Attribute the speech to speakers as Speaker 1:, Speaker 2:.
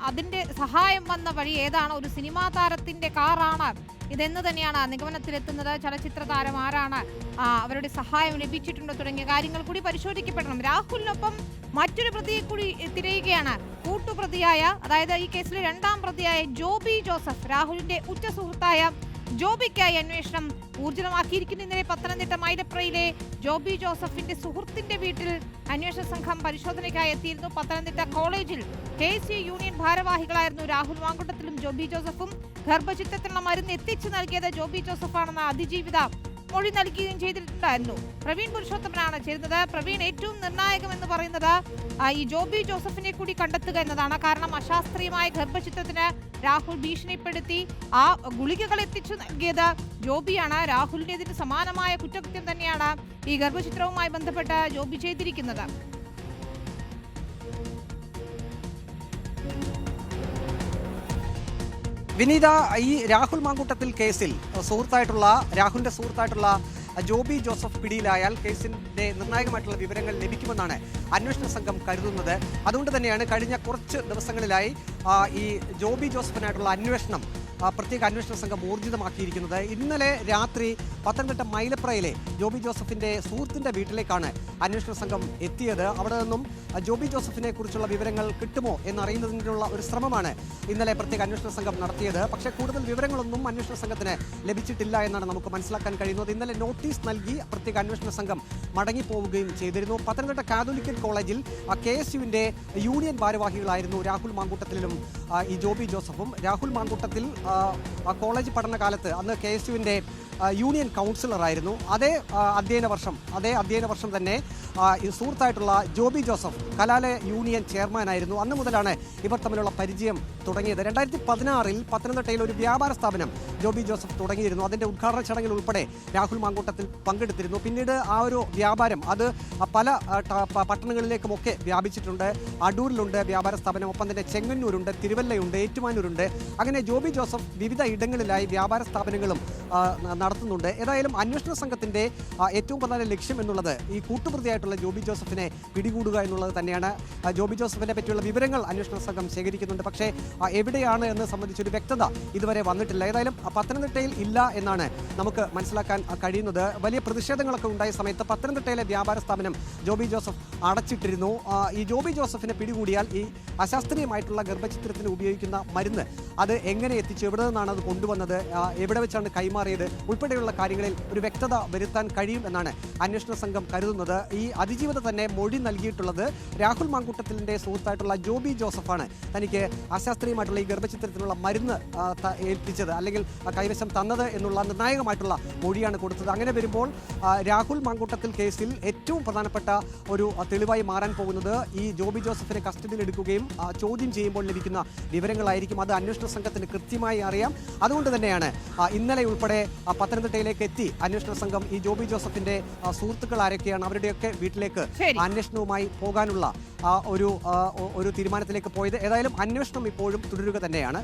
Speaker 1: അതിൻ്റെ സഹായം വന്ന വഴി ഏതാണ്, ഒരു സിനിമാ താരത്തിൻ്റെ കാറാണ് ഇതെന്ന് തന്നെയാണ് നിഗമനത്തിലെത്തുന്നത്. ചലച്ചിത്ര താരം ആരാണ്, അവരുടെ സഹായം ലഭിച്ചിട്ടുണ്ടോ തുടങ്ങിയ കാര്യങ്ങൾ കൂടി പരിശോധിക്കപ്പെടണം. രാഹുലിനൊപ്പം മറ്റൊരു പ്രതിയെ കൂടി തിരയുകയാണ്. കൂട്ടുപ്രതിയായ, അതായത് ഈ കേസിലെ രണ്ടാം പ്രതിയായ ജോബി ജോസഫ്. രാഹുലിന്റെ ഉറ്റ സുഹൃത്തായ ജോബിക്കായി അന്വേഷണം ഊർജിതമാക്കിയിരിക്കുന്നു. ഇന്നലെ പത്തനംതിട്ട മൈലപ്രയിലെ ജോബി ജോസഫിന്റെ സുഹൃത്തിന്റെ വീട്ടിൽ അന്വേഷണ സംഘം പരിശോധനയ്ക്കായി എത്തിയിരുന്നു. പത്തനംതിട്ട കോളേജിൽ KSU യൂണിയൻ ഭാരവാഹികളായിരുന്നു രാഹുൽ മാങ്കുട്ടത്തിലും ജോബി ജോസഫും. ഗർഭചിത്രത്തിനുള്ള മരുന്ന് എത്തിച്ചു നൽകിയത് ജോബി ജോസഫാണെന്ന അതിജീവിത മൊഴി നൽകുകയും ചെയ്തിട്ടുണ്ടായിരുന്നു. പ്രവീൺ പുരുഷോത്തമനാണ് ചേരുന്നത്. പ്രവീൺ, ഏറ്റവും നിർണായകമെന്ന് പറയുന്നത് ഈ ജോബി ജോസഫിനെ കൂടി കണ്ടെത്തുക എന്നതാണ്. കാരണം അശാസ്ത്രീയമായ ഗർഭചിത്രത്തിന് രാഹുൽ ഭീഷണിപ്പെടുത്തി ആ ഗുളികകൾ എത്തിച്ചു നൽകിയത് ജോബിയാണ്. രാഹുലിൻ്റെതിന് സമാനമായ കുറ്റകൃത്യം തന്നെയാണ് ഈ ഗർഭചിത്രവുമായി ബന്ധപ്പെട്ട് ജോബി ചെയ്തിരിക്കുന്നത്.
Speaker 2: വിനീത, ഈ രാഹുൽ മാങ്കൂട്ടത്തിൽ കേസിൽ രാഹുലിന്റെ സുഹൃത്തായിട്ടുള്ള ജോബി ജോസഫ് പിടിയിലായാൽ കേസിന്റെ നിർണായകമായിട്ടുള്ള വിവരങ്ങൾ ലഭിക്കുമെന്നാണ് അന്വേഷണ സംഘം കരുതുന്നത്. അതുകൊണ്ട് തന്നെയാണ് കഴിഞ്ഞ കുറച്ച് ദിവസങ്ങളിലായി ഈ ജോബി ജോസഫിനായിട്ടുള്ള അന്വേഷണം പ്രത്യേക അന്വേഷണ സംഘം ഊർജിതമാക്കിയിരിക്കുന്നത്. ഇന്നലെ രാത്രി പത്തനംതിട്ട മൈലപ്രയിലെ ജോബി ജോസഫിന്റെ സുഹൃത്തിന്റെ വീട്ടിലേക്കാണ് അന്വേഷണ സംഘം എത്തിയത്. അവിടെ നിന്നും ജോബി ജോസഫിനെ കുറിച്ചുള്ള വിവരങ്ങൾ കിട്ടുമോ എന്നറിയുന്നതിനുള്ള ഒരു ശ്രമമാണ് ഇന്നലെ പ്രത്യേക അന്വേഷണ സംഘം നടത്തിയത്. പക്ഷേ കൂടുതൽ വിവരങ്ങളൊന്നും അന്വേഷണ സംഘത്തിന് ലഭിച്ചിട്ടില്ല എന്നാണ് നമുക്ക് മനസ്സിലാക്കാൻ കഴിയുന്നത്. ഇന്നലെ നോട്ടീസ് നൽകി പ്രത്യേക അന്വേഷണ സംഘം മടങ്ങിപ്പോവുകയും ചെയ്തിരുന്നു. പത്തനംതിട്ട കാതോലിക്കൽ കോളേജിൽ KSUവിന്റെ യൂണിയൻ ഭാരവാഹികളായിരുന്നു രാഹുൽ മാങ്കൂട്ടത്തിലും ഈ ജോബി ജോസഫും. രാഹുൽ മാങ്കൂട്ടത്തിൽ കോളേജ് പഠനകാലത്ത് അന്ന് KSUവിന്റെ യൂണിയൻ കൗൺസിലറായിരുന്നു. അതേ അധ്യയന വർഷം തന്നെ സുഹൃത്തായിട്ടുള്ള ജോബി ജോസഫ് കലാലയ യൂണിയൻ ചെയർമാനായിരുന്നു. അന്ന് മുതലാണ് ഇവർ തമ്മിലുള്ള പരിചയം തുടങ്ങിയത്. 2016 പത്തനംതിട്ടയിൽ ഒരു വ്യാപാര സ്ഥാപനം ജോബി ജോസഫ് തുടങ്ങിയിരുന്നു. അതിൻ്റെ ഉദ്ഘാടന ചടങ്ങിൽ ഉൾപ്പെടെ രാഹുൽ മാങ്കൂട്ടത്തിൽ പങ്കെടുത്തിരുന്നു. പിന്നീട് ആ ഒരു വ്യാപാരം അത് പല പട്ടണങ്ങളിലേക്കുമൊക്കെ വ്യാപിച്ചിട്ടുണ്ട്. അടൂരിലുണ്ട് വ്യാപാര സ്ഥാപനം, ഒപ്പം തന്നെ ചെങ്ങന്നൂരുണ്ട്, തിരുവല്ലയുണ്ട്, ഏറ്റുമാനൂരുണ്ട്. അങ്ങനെ ജോബി ജോസഫ് വിവിധ ഇടങ്ങളിലായി വ്യാപാര സ്ഥാപനങ്ങളും നടത്തുന്നുണ്ട്. ഏതായാലും അന്വേഷണ സംഘത്തിൻ്റെ ഏറ്റവും പ്രധാന ലക്ഷ്യം എന്നുള്ളത് ഈ കൂട്ടുപ്രതിയായിട്ടുള്ള ജോബി ജോസഫിനെ പിടികൂടുക എന്നുള്ളത് തന്നെയാണ്. ജോബി ജോസഫിനെ പറ്റിയുള്ള വിവരങ്ങൾ അന്വേഷണ സംഘം ശേഖരിക്കുന്നുണ്ട്. പക്ഷേ എവിടെയാണ് എന്ന് സംബന്ധിച്ചൊരു വ്യക്തത ഇതുവരെ വന്നിട്ടില്ല. ഏതായാലും പത്തനംതിട്ടയിൽ ഇല്ല എന്നാണ് നമുക്ക് മനസ്സിലാക്കാൻ കഴിയുന്നത്. വലിയ പ്രതിഷേധങ്ങളൊക്കെ ഉണ്ടായ സമയത്ത് പത്തനംതിട്ടയിലെ വ്യാപാര സ്ഥാപനം ജോബി ജോസഫ് അടച്ചിട്ടിരുന്നു. ഈ ജോബി ജോസഫിനെ പിടികൂടിയാൽ ഈ അശാസ്ത്രീയമായിട്ടുള്ള ഗർഭചിത്രത്തിന് ഉപയോഗിക്കുന്ന മരുന്ന് അത് എങ്ങനെ എത്തിച്ചു, എവിടെ നിന്നാണ് അത് കൊണ്ടുവന്നത്, എവിടെ വെച്ചാണ് കൈമാറിയത് ഉൾപ്പെടെയുള്ള കാര്യങ്ങളിൽ ഒരു വ്യക്തത വരുത്താൻ കഴിയും എന്നാണ് അന്വേഷണ സംഘം കരുതുന്നത്. ഈ അതിജീവിത തന്നെ മൊഴി നൽകിയിട്ടുള്ളത് രാഹുൽ മാങ്കൂട്ടത്തിലിൻ്റെ സുഹൃത്തായിട്ടുള്ള ജോബി ജോസഫാണ് തനിക്ക് അശാസ്ത്രീയമായിട്ടുള്ള ഈ ഗർഭചിത്രത്തിനുള്ള മരുന്ന് ഏൽപ്പിച്ചത് അല്ലെങ്കിൽ കൈവശം തന്നത് എന്നുള്ള നിർണായകമായിട്ടുള്ള മൊഴിയാണ് കൊടുത്തത്. അങ്ങനെ വരുമ്പോൾ രാഹുൽ മാങ്കൂട്ടത്തിൽ കേസിൽ ഏറ്റവും പ്രധാനപ്പെട്ട ഒരു തെളിവായി മാറാൻ പോകുന്നത് ഈ ജോബി ജോസഫിനെ കസ്റ്റഡിയിൽ എടുക്കുകയും ചോദ്യം ചെയ്യുമ്പോൾ ലഭിക്കുന്ന വിവരങ്ങളായിരിക്കും. അത് അന്വേഷണ സംഘത്തിന് കൃത്യമായി അറിയാം. അതുകൊണ്ട് തന്നെയാണ് ഇന്നലെ ഉൾപ്പെടെ പത്തനംതിട്ടയിലേക്ക് എത്തി അന്വേഷണ സംഘം ഈ ജോബി ജോസഫിന്റെ സുഹൃത്തുക്കൾ ആരൊക്കെയാണ് അവരുടെയൊക്കെ വീട്ടിലേക്ക് അന്വേഷണവുമായി പോകാനുള്ള ഒരു തീരുമാനത്തിലേക്ക് പോയത്. ഏതായാലും അന്വേഷണം ഇപ്പോഴും തുടരുക തന്നെയാണ്.